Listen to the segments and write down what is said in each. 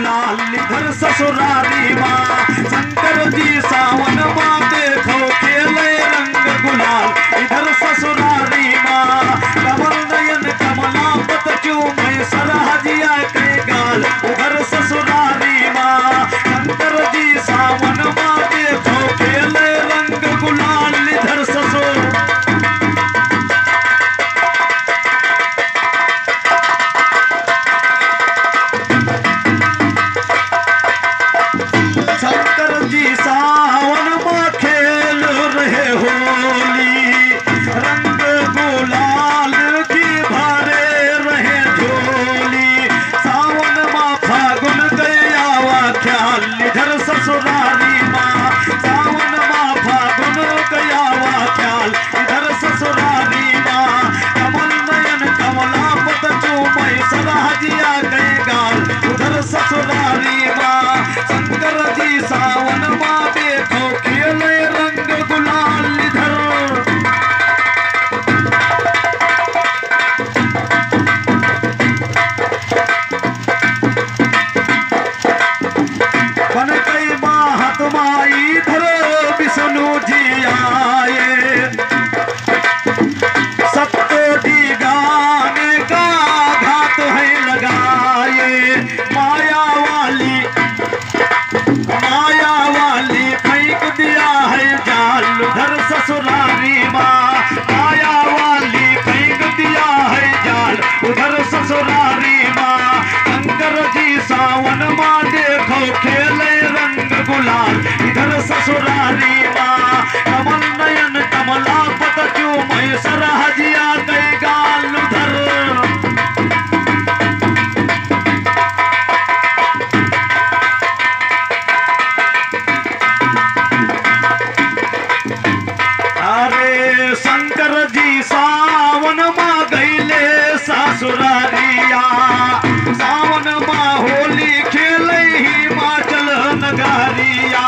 गुलाल इधर ससुरारी माँ। शंकर जी सावन माँ देखो खेले रंग गुलाल इधर ससुरारी माँ। कमल नयन कमलापत चूमे सरहजिया के गाल उधर ससुरारी माँ। शंकर जी सावन माँ देखो खेले रंग गुलाल इधर ससुर। शंकर जी सावन माँ खेल रहे होली रंग गुलाल की भरे रहे झोली। सावन माँ फागुन गया वा ख्याल इधर ससुरारी माँ। सावन माँ फागुन गया वा ख्याल इधर ससुरारी माँ। कमल नयन कमलापत चूमे सरहजिया गए गाल उधर ससुरारी माँ। शंकर जी सावन माँ देखो खेले रंग गुलाल इधर। बन गई महात्मा इधर विष्णु जी आए। सत्य जी गाने का घात है लगाए। माया वाली फेंक दिया है जाल उधर ससुरारी माँ। माया वाली फेंक दिया है जाल उधर ससुरारी माँ। शंकर जी सावन माँ देखो खेले रंग गुलाल इधर ससुरारी माँ। कमल नयन कमलापत चूमे सरहजिया गए गाल उधर। अरे शंकर जी सावन माँ गईले ससुरारिया। सावन माँ होली खेले हिमाचल नगरिया।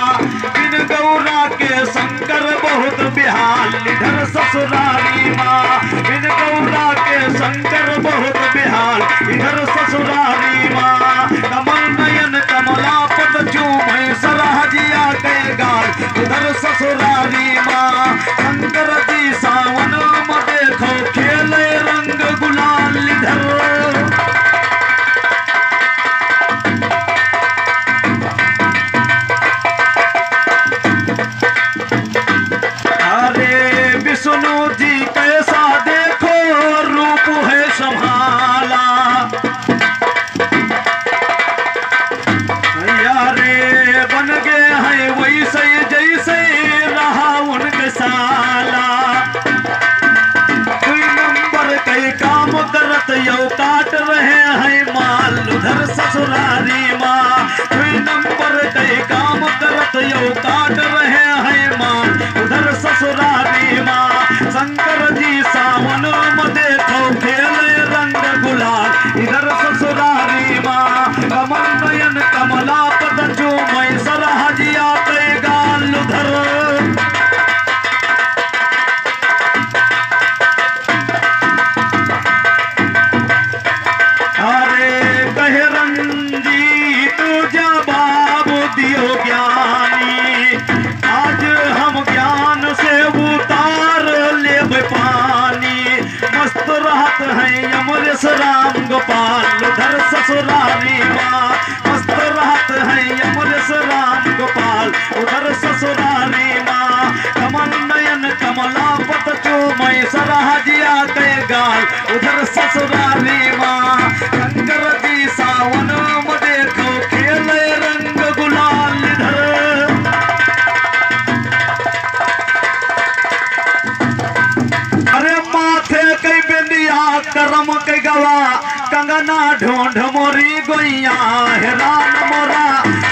बिन गौरा के शंकर बहुत बिहाल इधर ससुरारी माँ। बिन गौरा के शंकर बहुत बिहाल इधर ससुरारी माँ। कमल नयन कमलापत चूमे सरहजिया के गाल उधर ससुरारी माँ। शंकर जी सावन में देखो खेले रंग गुलाल इधर। अरे विष्णु जी कैसा देखो रूप है संभाला। यारे बन गए हैं वैसे जैसे रहा उनके साला। कोई नंबर कई काम करत यो काट रहे हैं माल उधर ससुरारी माँ। कोई नंबर कई काम करत यो काट रहे हैं माल उधर ससुरारी माँ। शंकर जी सावन में देखो खेले रंग गुलाल इधर ससुरारी माँ। कमल नयन कमलापत चूमे सरहजिया के गाल उधर। अरे कह रंजीत जवाब दियो ज्ञानी। आज हम ज्ञान से उतार ले पानी। मस्त रहत है अमरेश राम गोपाल उधर ससुरारी माँ। मस्त रहत है अमरेश राम गोपाल उधर ससुरारी माँ। कमल नयन कमलापत चूमे सरहजिया के गाल उधर ससुरारी माँ। शंकर जी सावन में देखो खेले रंग गुलाल इधर। अरे माथे कई बिंदिया करम के गवा कंगना ढूंढ मोरी गोइया हैरान मोरा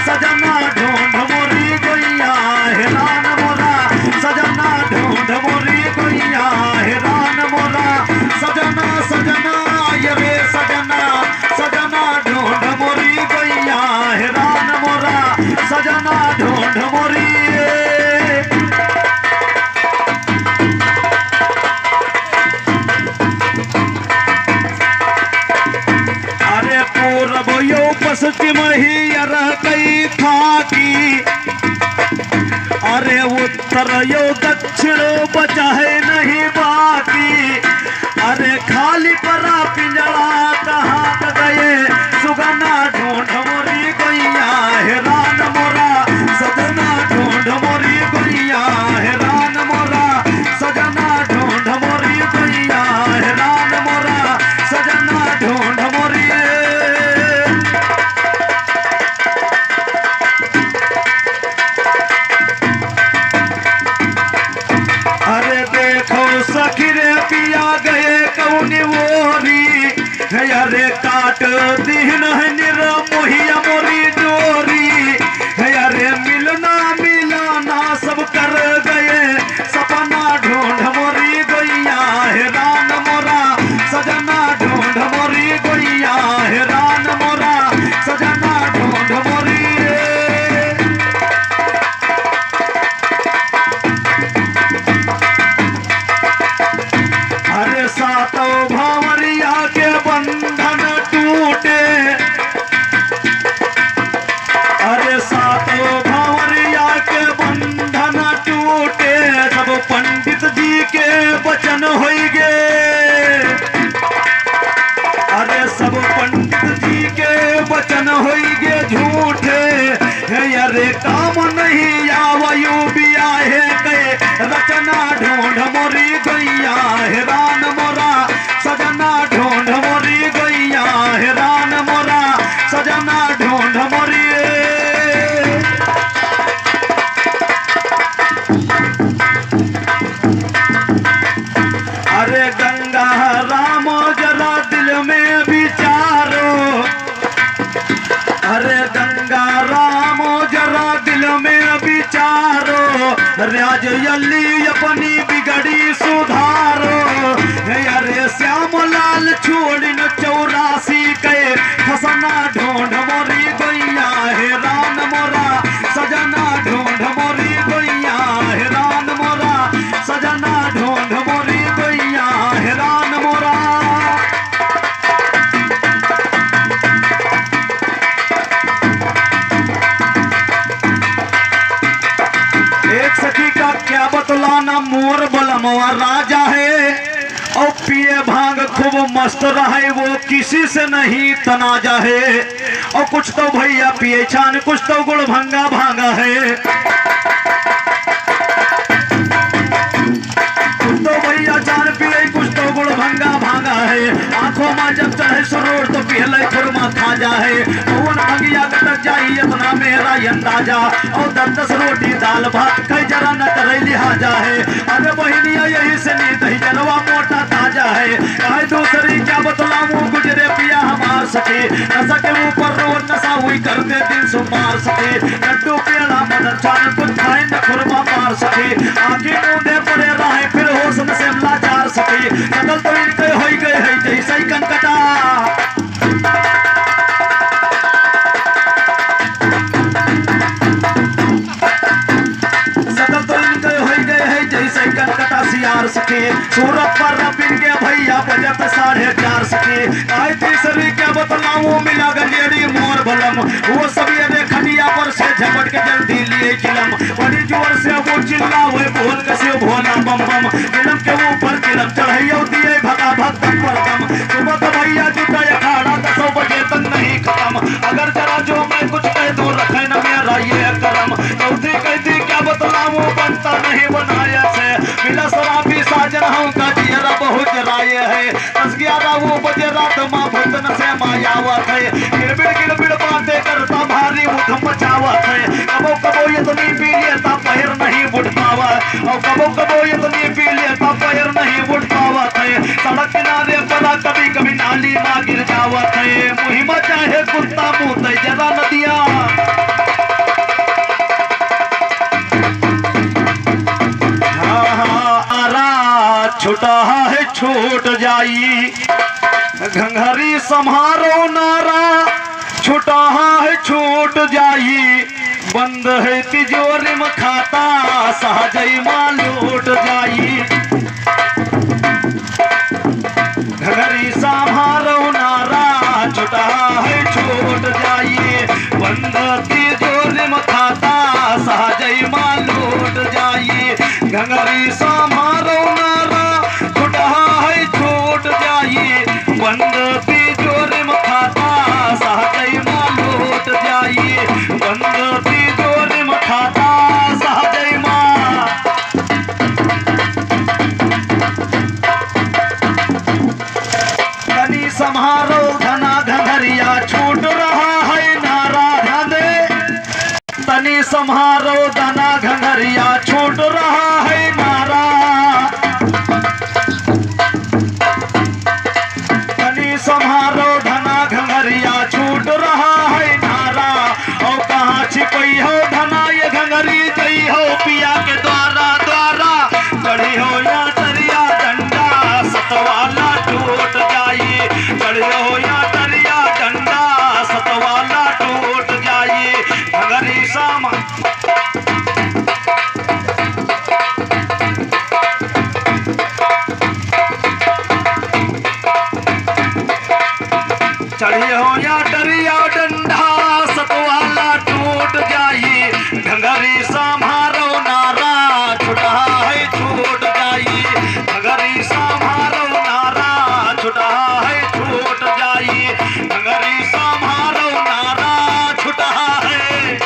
सजना ढूंढ मोरी गोइया हैरान मोरा सजना ढूंढ मोरी गोइया हैरान मोरा सजना सजना ये रे सजना सजना ढूंढ मोरी गोइया हैरान मोरा सजना ढूंढ मोरी। अरे पूरब यो पश्चिम ही अर कई खाकी, अरे उत्तर यो दक्षिण बचा है नहीं बाकी, अरे खाली परा पिंजरा कहाँ गए सुगना ढूंढ मोरी गैया, हैरान मोरा सजना ढूंढ मोरी गैया, हैरान मोरा सजना ढूंढ मोरी गैया, हैरान मोरा सजना ढूंढ मोरी। अरे देखो सखी रे पिया गए कौनी वोरी, अरे काट दीन निर मोहिया मोरी डोरी, अरे मिलना मिलाना सब कर गए सपना ढूंढ मोरी गैया, हैरान मोरा सजना ढूंढ मोरी गैया, हैरान मोरा सजना ढूंढ मोरी। अरे सातों भावरिया के बंधन टूटे, अरे सातों भावरिया के बंधन टूटे, सब पंडित जी के वचन होई गे, अरे सब पंडित जी के वचन होई गे झूठे, अरे काम नहीं आवयु बियाहे गए रचना ढूंढ मोरी गैया, हैरान मोरा सजना ढूंढ मोरी गैया, हैरान मोरा सजना ढूंढ मोरी। अरे गंगा राम जरा दिल में विचारो, अरे गंगा राम जरा दिल में विचारो, राज यल्ली अपनी बिगड़ी सुधारो, अरे श्याम लाल छोड़िन 84 के फसना ढूंढ मोरी गैया, हैरान मोरा सजना ढूंढ मोरी गैया, हैरान मोरा सजना ढूंढ मोरी गैया, हैरान मोरा। एक सखी का क्या बतलाना, मोर बलमवा राजा है और पिए भांग खूब मस्त रहे, वो किसी से नहीं तनाजा है, और कुछ तो भैया पिए छान कुछ तो गुड़ भंगा भांगा है, कुछ तो भैया छान पिए कुछ तो गुड़ भंगा भांगा है, आंखों में जब चढ़े सरोर तो पहले खुरमा खाजा है, भवन भंगिया कटक जाई इतना मेरा अंदाजा, और 10 रोटी दाल भात कई जरा न करे लिहाजा है, अरे बहनिया यही से नहीं दही जनवा मोटा ताजा है, कहे दूसरी क्या बतलाऊं गुजरे पिया हमार सके, नशा के ऊपर रोज नशा हुई करते दिन सो मार सके, लड्डू पेड़ा मदन चान कुछ खाए न खुरमा मार सके, आखिर मुंह पड़े रहे फिर होश न से लाचार सके, नकल तो इनके हो गए है जैसे ही कंकटा, सकल तो इनके हो गए है जैसे कंकटा सियार सके, सूरत पर रबिन के भैया बजत 4.5 सके, आई तीसरी क्या बतलाऊं मिला गंजेड़ी मोर बलम, वो सभी अरे खटिया पर से झपट के जल्दी लिए चिलम, बड़ी जोर से वो चिल्ला हुए बोल कसे भोला बम बम, चिलम के ऊपर चिलम चढ़ाइयो दिए भगा भक्त पर दम, सुबह तो भैया जुटा अखाड़ा 10 बजे तक नहीं खत्म, अगर जरा जो मैं कुछ कह दूं रखे न मेरा ये करम, चौथी कहती क्या बतलाऊं बनता नहीं बनाया से, मिला शराबी साजन हूँ का जियरा बहुत जराये है, 10-11 बजे रात माँ भूतन से मायावत है, गिड़बिड़ बातें करता भारी उधम मचावत है, कबो कबो ये तो नहीं पी लेता पैर नहीं उठ पावा, और कबो ये तो नहीं पी लेता पैर नहीं उठ पावत है, सड़क किनारे पर कभी कभी नाली माँ गिर जावत है, मुहिमा चाहे कुत्ता मुँह जरा नदिया, छुटा है छूट जाई घंघरी संहारो नारा, छुटा है छूट जाई बंद है तिजोरी में खाता सहजई माल लूट जाई, घंघरी संहारो नारा छुटा है छूट जाई बंद तिजोरी में खाता सहजई माँ लूट जाई घंघरी समारो नारा छुटा है छूट जाई बंद तिजोरी में खाता सहजई माँ लूट जाई बंद तिजोरी में खाता सहजई माँ तनी सम्हारो धना घंघरिया छूट रहा है नारा धने तनी सम्हारो धना घंघरिया छूट रहा है नारा तनी सम्हारो धना घंघरिया छूट रहा है नारा और कहाँ छिपई हो धना ये घंघरी जई हो पिया के द्वारा द्वारा चढ़ी हो या टरिया डंडा सतवाला टूट जाई चढ़ी हो या टरिया डंडा सतवाला टूट जाई घंघरी सामा चढ़ी हो या डरिया डंडा सतवाला टूट जाई घंघरी संभारो नारा छुटा है छूट जाई घंघरी संभारो नारा छुटा है छूट जाई घंघरी संभारो नारा छुटा है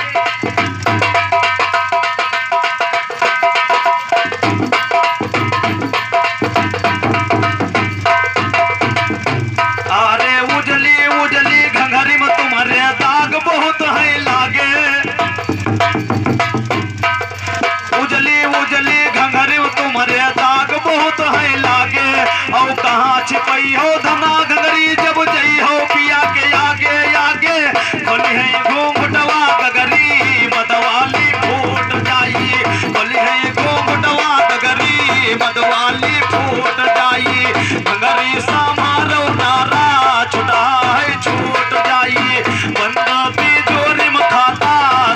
अरे उजली उजली घंघरी में तुम्हारे दाग बहुत है लागे उजली उजली घंघरी में तुम्हारे दाग बहुत है लागे और कहाँ छिपई हो धना घंघरी जब जई हो पिया के आगे आगे बोली है घूंघटवा गगरी मदवाली फूट जाई बोली है घूंघटवा गगरी मदवाली फूट जाई घंघरी समारो नारा छुटा है छूट जाई बंद तिजोरी में खाता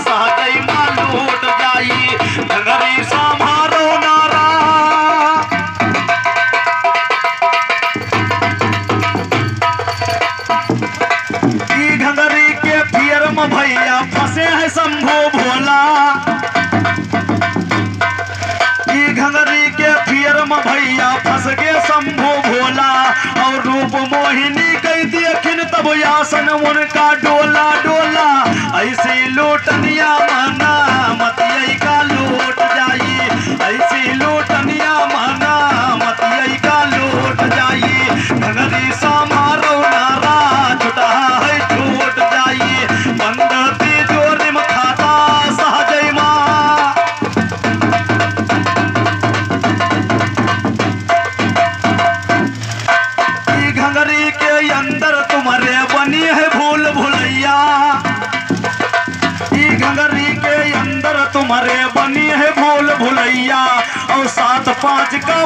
सहजई माँ लूट जाई घंघरी समारो नारा ई घंघरी के फियर में भैया फंसे है शंभो भोला ई घंघरी के फियर में भैया फंस गए शंभो भोला और रूप मोहिनी कह देखिन तब आसन उनका डोला डोला ऐसे लोटनिया माना मतियई का लूट जाई ऐसे लोटनिया माना मतियई का लूट जाई घंघरी समारो नारा छुटा है छूट जाई बंद तिजोरी में खाता सहजई माँ ई घंघरी के अंदर तुम्हारे बनी है भूल भुलैया ई घंघरी के अंदर तुम्हारे बनी है भूल भुलैया और 7-5 का